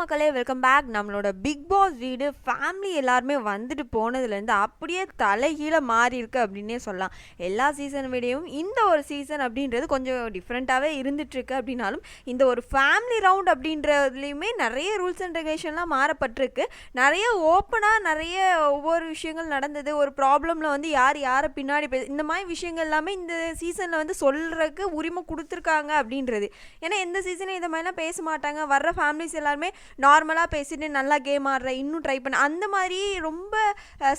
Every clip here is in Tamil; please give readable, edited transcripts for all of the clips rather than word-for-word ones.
மக்களே, வெல்கம் பேக். நம்மளோட பிக் பாஸ் வீடு ஃபேமிலி எல்லாருமே வந்துட்டு போனதுலேருந்து அப்படியே தலைகீழ மாறி இருக்கு அப்படின்னே சொல்லலாம். எல்லா சீசன் விடையும் இந்த ஒரு சீசன் அப்படின்றது கொஞ்சம் டிஃப்ரெண்ட்டாகவே இருந்துகிட்ருக்கு. அப்படின்னாலும் இந்த ஒரு ஃபேமிலி ரவுண்ட் அப்படின்றதுலேயுமே நிறைய ரூல்ஸ் அண்ட் ரெகுலேஷன்லாம் மாறப்பட்டிருக்கு. நிறைய ஓப்பனாக நிறைய ஒவ்வொரு விஷயங்கள் நடந்தது. ஒரு ப்ராப்ளமில் வந்து யார் யாரை பின்னாடி இந்த மாதிரி விஷயங்கள் எல்லாமே இந்த சீசனில் வந்து சொல்கிறதுக்கு உரிமை கொடுத்துருக்காங்க அப்படின்றது. ஏன்னா எந்த சீசனும் இந்த மாதிரிலாம் பேச மாட்டாங்க. வர்ற ஃபேமிலிஸ் எல்லாருமே நார்மலாக பேசிட்டு நல்லா கேம் ஆடுற இன்னும் ட்ரை பண்ண அந்த மாதிரி ரொம்ப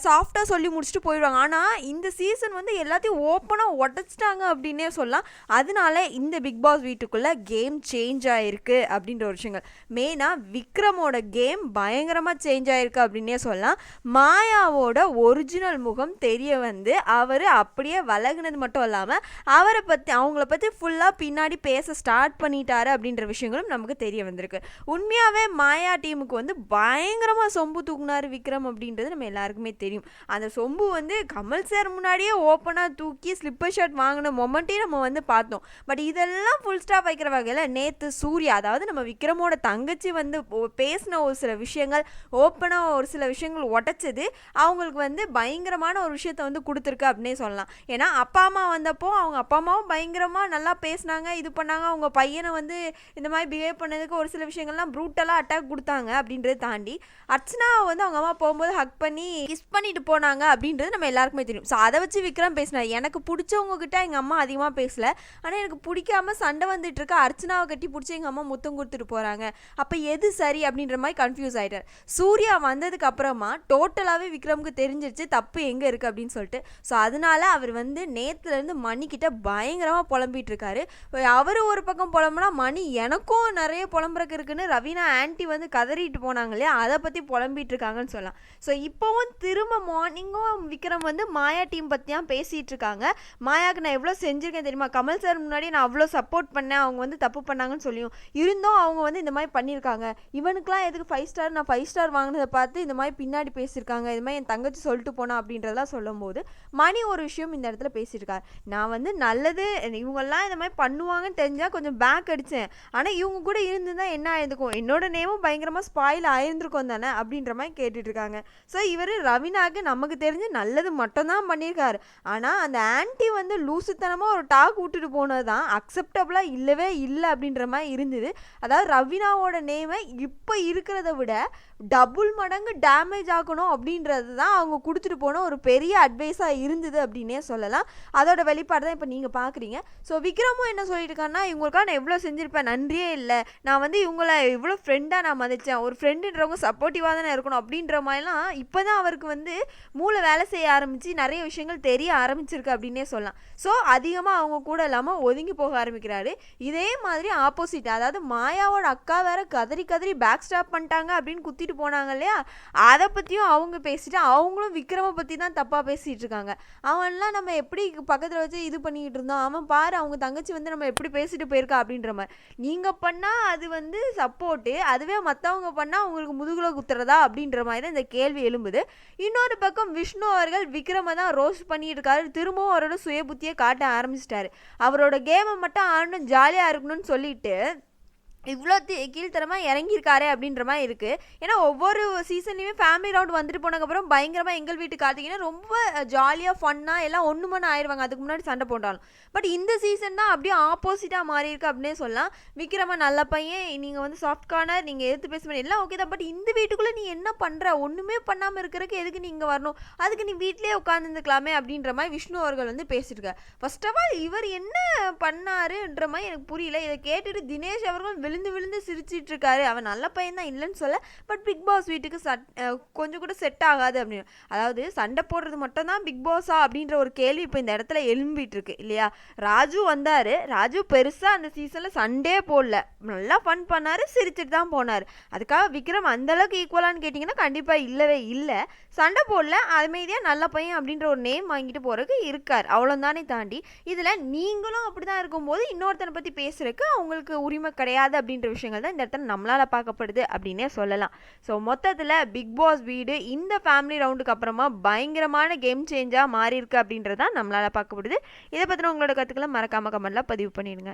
சாஃப்டாக சொல்லி முடிச்சுட்டு போயிடுவாங்க. ஆனால் இந்த சீசன் வந்து எல்லாத்தையும் ஓப்பனாக உடச்சிட்டாங்க அப்படின்னே சொல்லலாம். அதனால இந்த பிக் பாஸ் வீட்டுக்குள்ளே கேம் சேஞ்ச் ஆகிருக்கு அப்படின்ற ஒரு விஷயங்கள். மெயினாக விக்ரமோட கேம் பயங்கரமாக சேஞ்ச் ஆகிருக்கு அப்படின்னே சொல்லலாம். மாயாவோட ஒரிஜினல் முகம் தெரிய வந்து அவர் அப்படியே வளகுனது மட்டும் இல்லாமல் அவங்கள பற்றி ஃபுல்லாக பின்னாடி பேச ஸ்டார்ட் பண்ணிட்டாரு அப்படின்ற விஷயங்களும் நமக்கு தெரிய வந்திருக்கு. உண்மையாகவே மாயா டீமுக்கு வந்து பயங்கரமாக சொம்பு தூக்குனார் விக்ரம் அப்படின்றது நம்ம எல்லாருக்குமே தெரியும். அந்த சொம்பு வந்து கமல் சார் முன்னாடியே ஓப்பனாக தூக்கி ஸ்லிப்பர் ஷர்ட் வாங்கின மொமெண்ட்டையும் நம்ம வந்து பார்த்தோம். பட் இதெல்லாம் ஃபுல் ஸ்டாப் வைக்கிற வகையில் நேற்று சூர்யா, அதாவது நம்ம விக்ரமோட தங்கச்சி வந்து பேசின ஒரு சில விஷயங்கள், ஓப்பனாக ஒரு சில விஷயங்கள் உடச்சது அவங்களுக்கு வந்து பயங்கரமான ஒரு விஷயத்த வந்து கொடுத்துருக்கு அப்படின்னே சொல்லலாம். ஏன்னா அப்பா அம்மா வந்தப்போ அவங்க அப்பா அம்மாவும் பயங்கரமாக நல்லா பேசினாங்க, இது பண்ணாங்க. அவங்க பையனை வந்து இந்த மாதிரி பிஹேவ் பண்ணதுக்கு ஒரு சில விஷயங்கள்லாம் ப்ரூட்டலாக அட்டாக் கொடுத்தாங்க அப்படின்றத தாண்டி அர்ச்சனா வந்து அவங்க அம்மா போகும்போது ஹக் பண்ணி கிஸ் பண்ணிட்டு போனாங்க அப்படின்றது நம்ம எல்லாருக்குமே தெரியும். ஸோ அதை வச்சு விக்ரம் பேசினார். எனக்கு பிடிச்சவங்க கிட்ட எங்கள் அம்மா அதிகமாக பேசலை, ஆனால் எனக்கு பிடிக்காம சண்டை வந்துட்டு இருக்க அர்ச்சனாவை கட்டி பிடிச்சி எங்கள் அம்மா முத்தம் கொடுத்துட்டு போகிறாங்க, அப்போ எது சரி அப்படின்ற மாதிரி கன்ஃபியூஸ் ஆகிட்டார். சூர்யா வந்ததுக்கு அப்புறமா டோட்டலாகவே விக்ரமுக்கு தெரிஞ்சிருச்சு தப்பு எங்கே இருக்குது அப்படின்னு சொல்லிட்டு. ஸோ அதனால அவர் வந்து நேற்றுலேருந்து மணிக்கிட்ட பயங்கரமாக புலம்பிட்டு இருக்காரு. அவர் ஒரு பக்கம் புலம்புனா மணி எனக்கும் நிறைய புலம்புறக்கு இருக்குன்னு ரவீனா ஆன்ட்டி வந்து கதறிட்டு போனாங்க இல்லையா, அதை பற்றி புலம்பிட்டு இருக்காங்கன்னு சொல்லலாம். ஸோ இப்போவும் திரும்ப மார்னிங்கும் விக்ரம் வந்து மாயா டீம் பற்றி தான் பேசிகிட்டு இருக்காங்க. மாயாவுக்கு நான் எவ்வளோ செஞ்சுருக்கேன் தெரியுமா, கமல் சார் முன்னாடி நான் அவ்வளோ சப்போர்ட் பண்ணேன், அவங்க வந்து தப்பு பண்ணாங்கன்னு சொல்லியும் இருந்தும் அவங்க வந்து இந்த மாதிரி பண்ணியிருக்காங்க. இவனுக்குலாம் எதுக்கு 5 ஸ்டார், நான் 5 ஸ்டார் வாங்கினதை பார்த்து இந்த மாதிரி பின்னாடி பேசியிருக்காங்க, இது மாதிரி என் தங்கச்சி சொல்லிட்டு போனா அப்படின்றதெல்லாம் சொல்லும் போது மணி ஒரு விஷயம் இந்த இடத்துல பேசியிருக்காரு. நான் வந்து நல்லது இவங்கெல்லாம் இந்த மாதிரி பண்ணுவாங்கன்னு தெரிஞ்சால் கொஞ்சம் பேக் அடித்தேன், ஆனால் இவங்க கூட இருந்துதான் என்ன ஆயிருக்கும், என்னோட நேமும் பயங்கரமாக ஸ்பாயில் ஆயிருந்திருக்கும் தானே அப்படின்ற மாதிரி கேட்டுட்டு இருக்காங்க. ஸோ இவர் ரவீனாக்கு நமக்கு தெரிஞ்சு நல்லது மட்டும்தான் பண்ணியிருக்காரு. ஆனால் அந்த ஆன்ட்டி வந்து லூசுத்தனமாக ஒரு டாக் விட்டுட்டு போனது தான் அக்செப்டபுளாக இல்லவே இல்லை அப்படின்ற மாதிரி இருந்தது. அதாவது ரவீனாவோட நேமை இப்போ இருக்கிறத விட டபுள் மடங்கு டேமேஜ் ஆகணும் அப்படின்றது தான் அவங்க கொடுத்துட்டு போன ஒரு பெரிய அட்வைஸாக இருந்தது அப்படின்னே சொல்லலாம். அதோட வெளிப்பாடு தான் இப்போ நீங்கள் பார்க்குறீங்க. ஸோ விக்ரமும் என்ன சொல்லிட்டு இருக்காருன்னா, இவங்களுக்காக நான் எவ்வளோ செஞ்சுருப்பேன், நன்றியே இல்லை, நான் வந்து இவங்கள இவ்வளோ ஃப்ரெண்டாக நான் மதித்தேன், ஒரு ஃப்ரெண்டுன்றவங்க சப்போர்ட்டிவாக தானே இருக்கணும் அப்படின்ற மாதிரிலாம் இப்போ தான் அவருக்கு வந்து மூளை வேலை செய்ய ஆரம்பித்து நிறைய விஷயங்கள் தெரிய ஆரம்பிச்சிருக்கு அப்படின்னே சொல்லலாம். ஸோ அதிகமாக அவங்க கூட இல்லாமல் ஒதுங்கி போக ஆரம்பிக்கிறாரு. இதே மாதிரி ஆப்போசிட், அதாவது மாயாவோட அக்கா வேற கதறி கதறி பேக் ஸ்டாப் பண்ணிட்டாங்க அப்படின்னு குத்திட்டு போனாங்க இல்லையா, அதை பற்றியும் அவங்க பேசிட்டு அவங்களும் விக்ரமை பற்றி தான் தப்பாக பேசிகிட்டு இருக்காங்க. அவன்லாம் நம்ம எப்படி பக்கத்தில் வச்சு இது பண்ணிக்கிட்டு இருந்தோம், அவன் பாரு அவங்க தங்கச்சி வந்து நம்ம எப்படி பேசிட்டு போயிருக்கா அப்படின்ற மாதிரி. நீங்கள் பண்ணால் அது வந்து சப்போர்ட்டு, அதுவே மற்றவங்க பண்ணால் அவங்களுக்கு முதுகுல குத்துறதா அப்படின்ற மாதிரி தான் இந்த கேள்வி எழும்புது. இன்னொரு பக்கம் விஷ்ணு அவர்கள் விக்ரமை தான் ரோஸ்ட் பண்ணிட்டு இருக்காரு. திரும்பவும் அவரோட சுய புத்தியை காட்ட ஆரம்பிச்சிட்டாரு. அவரோட கேமை மட்டும் ஆடணும், ஜாலியாக இருக்கணும்னு சொல்லிட்டு இவ்வளோ கீழ்த்தரமாக இறங்கியிருக்காரு அப்படின்ற மாதிரி இருக்குது. ஏன்னா ஒவ்வொரு சீசன்லேயுமே ஃபேமிலி ரவுண்ட் வந்துட்டு போனதுக்கப்புறம் பயங்கரமாக எங்கள் வீட்டு கார்த்திகேயன் ரொம்ப ஜாலியாக ஃபன்னாக எல்லாம் ஒன்று மணி ஆயிடுவாங்க, அதுக்கு முன்னாடி சண்டை போட்டாலும். பட் இந்த சீசன் தான் அப்படியே ஆப்போசிட்டாக மாறி இருக்கு அப்படின்னே சொல்லலாம். விக்ரம நல்ல பையன், நீங்கள் வந்து சாஃப்ட் கார்னர், நீங்கள் எதிர்த்து பேச எல்லாம் ஓகே தான், பட் இந்த வீட்டுக்குள்ளே நீ என்ன பண்ணுற, ஒன்றுமே பண்ணாமல் இருக்கிறதுக்கு எதுக்கு நீங்கள் வரணும், அதுக்கு நீ வீட்டிலே உட்காந்துருக்கலாமே அப்படின்ற மாதிரி விஷ்ணு அவர்கள் வந்து பேசியிருக்காரு. ஃபர்ஸ்ட் ஆஃப் ஆல் இவர் என்ன பண்ணாருன்ற மாதிரி எனக்கு புரியல. இதை கேட்டுட்டு தினேஷ் அவர்கள் விழுந்து விழுந்து சிரிச்சிட்டு இருக்காரு. அவன் நல்ல பையன் தான் இல்லைன்னு சொல்ல, பட் பிக் பாஸ் வீட்டுக்கு கொஞ்சம் கூட செட் ஆகாது அப்படின்னு. அதாவது சண்டை போடுறது மட்டும் தான் பிக் பாஸா அப்படின்ற ஒரு கேள்வி இப்போ இந்த இடத்துல எழும்பிட்டு இருக்கு இல்லையா. ராஜு வந்தார், ராஜு பெருசாக அந்த சீசனில் சண்டே போடல, நல்லா ஃபன் பண்ணார், சிரிச்சிட்டு தான் போனார். அதுக்காக விக்ரம் அந்தளவுக்கு ஈக்குவலான்னு கேட்டிங்கன்னா கண்டிப்பாக இல்லவே இல்லை. சண்டை போடல, அமைதியாக நல்ல பையன் அப்படின்ற ஒரு நேம் வாங்கிட்டு போகிறதுக்கு இருக்கார், அவ்வளோதானே. தாண்டி இதில் நீங்களும் அப்படி தான் இருக்கும்போது இன்னொருத்தனை பற்றி பேசுறதுக்கு அவங்களுக்கு உரிமை கிடையாது அப்படின்ற விஷயங்கள் தான் இந்த இடத்துல நம்மளால் பார்க்கப்படுது அப்படின்னே சொல்லலாம். ஸோ மொத்தத்தில் பிக் பாஸ் வீடு இந்த ஃபேமிலி ரவுண்டுக்கு அப்புறமா பயங்கரமான கேம் சேஞ்சாக மாறி இருக்கு அப்படின்றது தான் நம்மளால் பார்க்கப்படுது. இதை பற்றின உங்களோட கருத்துக்களை மறக்காமல் கமெண்ட்ல பதிவு பண்ணிடுங்க.